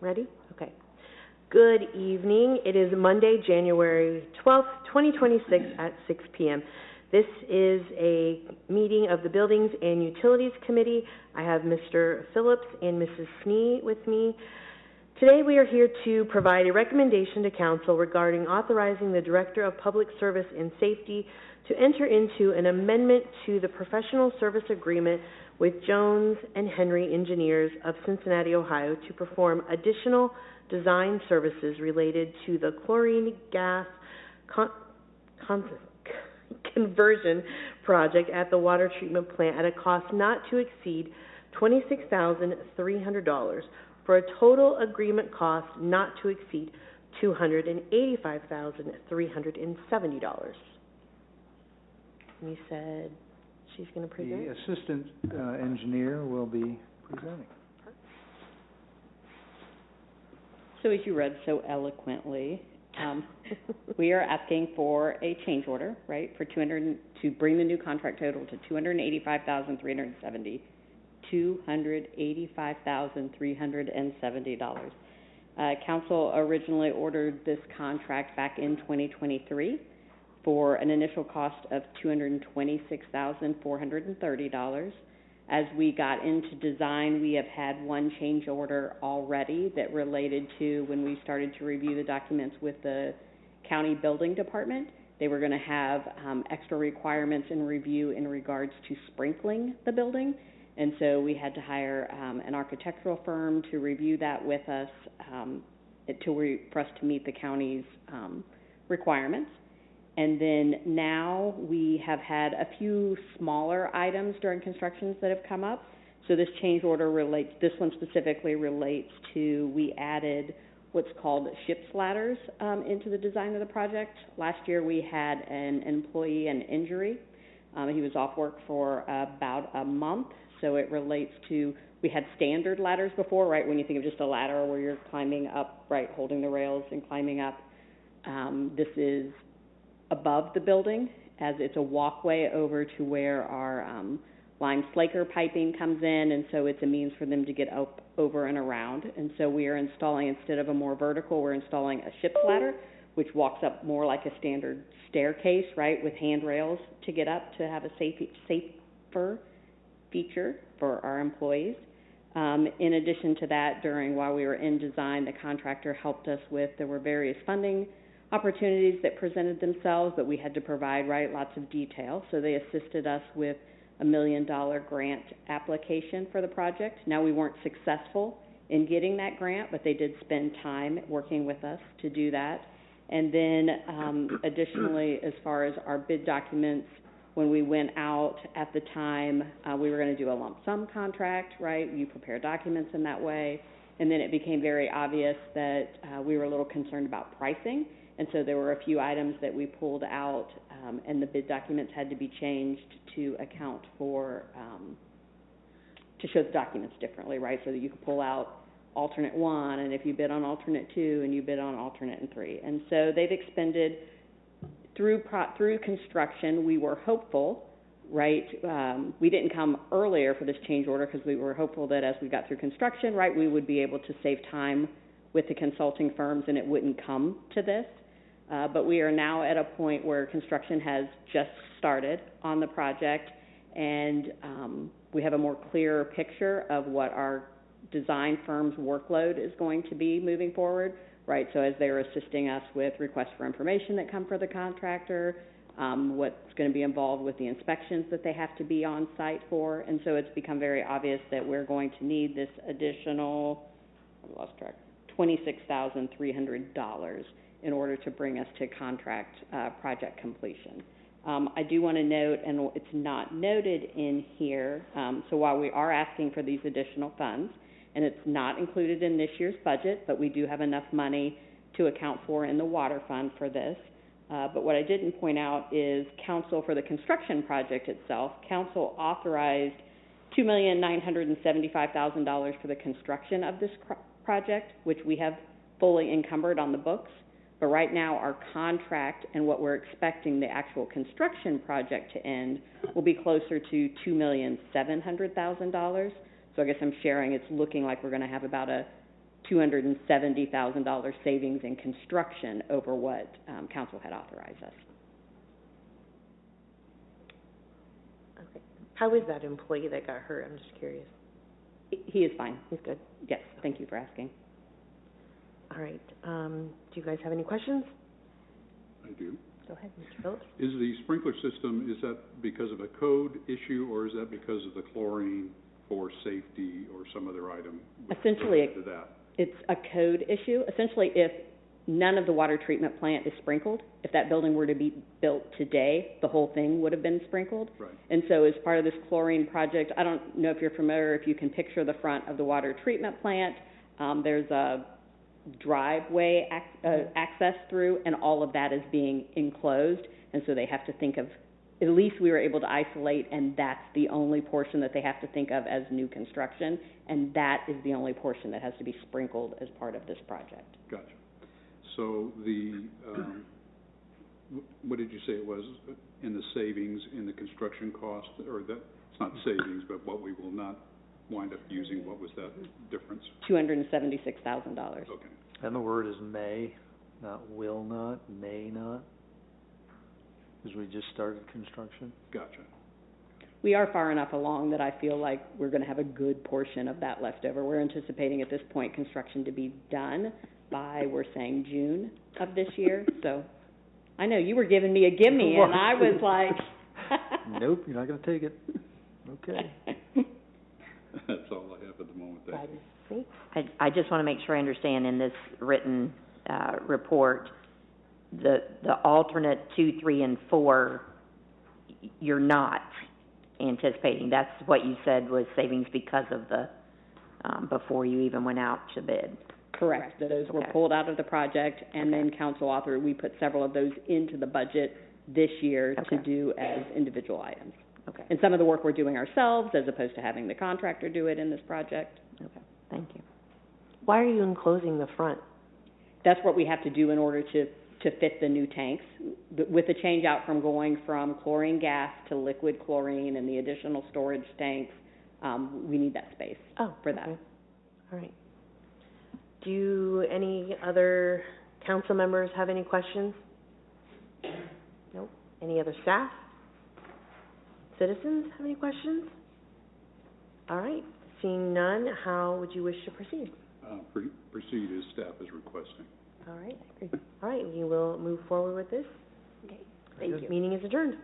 Ready? Okay. Good evening. It is Monday, January 12th, 2026 at 6 p.m. This is a meeting of the Buildings and Utilities Committee. I have Mr. Phillips and Mrs. Snee with me. Today we are here to provide a recommendation to Council regarding authorizing the Director of Public Service and Safety to enter into an amendment to the professional service agreement with Jones and Henry Engineers of Cincinnati, Ohio, to perform additional design services related to the Chlorine Gas Conversion Project at the water treatment plant at a cost not to exceed $26,300 for a total agreement cost not to exceed $285,370. You said she's going to present? The assistant engineer will be presenting. So as you read so eloquently, we are asking for a change order, right, for to bring the new contract total to $285,370. $285,370. Council originally ordered this contract back in 2023 for an initial cost of $226,430. As we got into design, we have had one change order already that related to when we started to review the documents with the county building department. They were going to have extra requirements and review in regards to sprinkling the building. And so we had to hire an architectural firm to review that with us for us to meet the county's requirements. And then now we have had a few smaller items during constructions that have come up. So this change order this one specifically relates to, we added what's called ship's ladders into the design of the project. Last year we had an employee, an injury. He was off work for about a month. So it relates to, we had standard ladders before, right, when you think of just a ladder where you're climbing up, right, holding the rails and climbing up. This is above the building, as it's a walkway over to where our lime slaker piping comes in, and so it's a means for them to get up, over and around. And so we are installing, instead of a more vertical, we're installing a ship's ladder, which walks up more like a standard staircase, right, with handrails to get up to have a safer feature for our employees. In addition to that, while we were in design, the contractor helped us with, there were various funding opportunities that presented themselves, but we had to provide, right, lots of detail. So they assisted us with a $1 million grant application for the project. Now, we weren't successful in getting that grant, but they did spend time working with us to do that. And then additionally, as far as our bid documents, when we went out at the time, we were going to do a lump sum contract, right? You prepare documents in that way. And then it became very obvious that we were a little concerned about pricing. And so there were a few items that we pulled out, and the bid documents had to be changed to account for, to show the documents differently, right? So that you could pull out alternate 1, and if you bid on alternate 2, and you bid on alternate 3. And so they've expended, through construction, we were hopeful, right? We didn't come earlier for this change order because we were hopeful that as we got through construction, right, we would be able to save time with the consulting firms and it wouldn't come to this. But we are now at a point where construction has just started on the project, and we have a more clearer picture of what our design firm's workload is going to be moving forward, right? So as they're assisting us with requests for information that come for the contractor, what's going to be involved with the inspections that they have to be on site for. And so it's become very obvious that we're going to need this additional, I lost track, $26,300 in order to bring us to contract project completion. I do want to note, and it's not noted in here, so while we are asking for these additional funds, and it's not included in this year's budget, but we do have enough money to account for in the water fund for this. But what I didn't point out is Council, for the construction project itself, Council authorized $2,975,000 for the construction of this project, which we have fully encumbered on the books. But right now, our contract and what we're expecting the actual construction project to end will be closer to $2,700,000. So I guess I'm sharing, it's looking like we're going to have about a $270,000 savings in construction over what council had authorized us. Okay. How is that employee that got hurt? I'm just curious. He is fine. He's good. Yes, thank you for asking. All right. Do you guys have any questions? I do. Go ahead, Mr. Phillips. Is the sprinkler system, is that because of a code issue, or is that because of the chlorine for safety or some other item? Essentially, related to that? It's a code issue. Essentially, if none of the water treatment plant is sprinkled, if that building were to be built today, the whole thing would have been sprinkled. Right. And so as part of this chlorine project, I don't know if you're familiar, if you can picture the front of the water treatment plant, there's a driveway access through, and all of that is being enclosed, and so they have to think of, at least we were able to isolate, and that's the only portion that they have to think of as new construction, and that is the only portion that has to be sprinkled as part of this project. Gotcha. So the, what did you say it was in the savings in the construction cost, or that, it's not savings, but what we will not wind up using, what was that difference? $276,000. Okay. And the word is may, not will not, may not, because we just started construction. Gotcha. We are far enough along that I feel like we're going to have a good portion of that left over. We're anticipating at this point construction to be done by, we're saying, June of this year. So I know you were giving me a gimme, and I was like... Nope, you're not going to take it. Okay. That's all I have at the moment. Thank you. I just want to make sure I understand in this written report, the alternate 2, 3, and 4, you're not anticipating. That's what you said was savings because of the, before you even went out to bid. Correct. Those were pulled out of the project, and then council authored, we put several of those into the budget this year to do as individual items. Okay. And some of the work we're doing ourselves as opposed to having the contractor do it in this project. Okay, thank you. Why are you enclosing the front? That's what we have to do in order to fit the new tanks. With the change out from going from chlorine gas to liquid chlorine and the additional storage tanks, we need that space for that. Okay. All right. Do any other council members have any questions? Nope. Any other staff? Citizens have any questions? All right. Seeing none, how would you wish to proceed? Proceed as staff is requesting. All right. All right. We will move forward with this. Okay, thank you. Meeting is adjourned.